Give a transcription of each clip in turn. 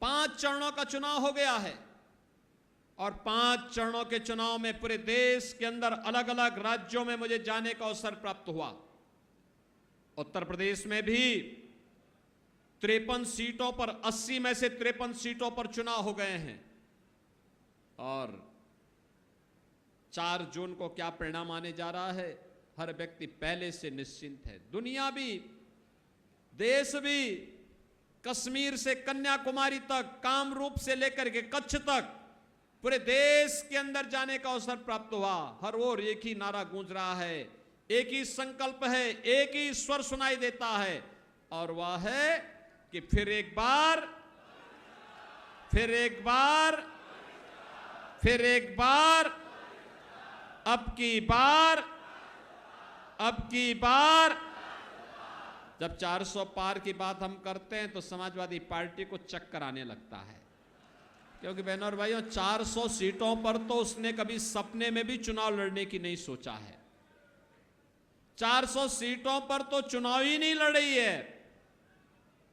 5 चरणों का चुनाव हो गया है और 5 चरणों के चुनाव में पूरे देश के अंदर अलग अलग राज्यों में मुझे जाने का अवसर प्राप्त हुआ। उत्तर प्रदेश में भी 53 सीटों पर 80 में से 53 सीटों पर चुनाव हो गए हैं और 4 जून को क्या परिणाम आने जा रहा है, हर व्यक्ति पहले से निश्चिंत है। दुनिया भी, देश भी, कश्मीर से कन्याकुमारी तक, कामरूप से लेकर के कच्छ तक पूरे देश के अंदर जाने का अवसर प्राप्त हुआ। हर ओर एक ही नारा गूंज रहा है, एक ही संकल्प है, एक ही स्वर सुनाई देता है और वह है कि फिर एक बार, फिर एक बार, फिर एक बार, अब की बार, अब की बार। जब 400 पार की बात हम करते हैं तो समाजवादी पार्टी को चक्कर आने लगता है, क्योंकि बहनों और भाइयों 400 सीटों पर तो उसने कभी सपने में भी चुनाव लड़ने की नहीं सोचा है। 400 सीटों पर तो चुनाव ही नहीं लड़ी है,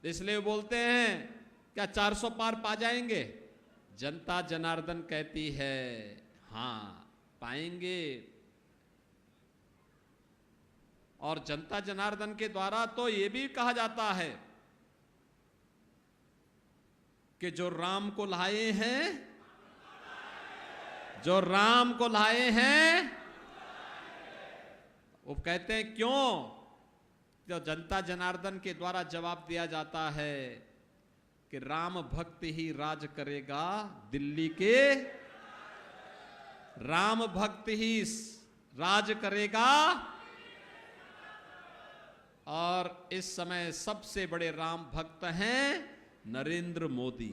इसलिए बोलते हैं क्या 400 पार पा जाएंगे। जनता जनार्दन कहती है हां पाएंगे, और जनता जनार्दन के द्वारा तो यह भी कहा जाता है कि जो राम को लाए हैं, जो राम को लाए हैं, वो कहते हैं क्यों, जो जनता जनार्दन के द्वारा जवाब दिया जाता है कि राम भक्त ही राज करेगा दिल्ली के, राम भक्त ही राज करेगा। और इस समय सबसे बड़े राम भक्त हैं नरेंद्र मोदी।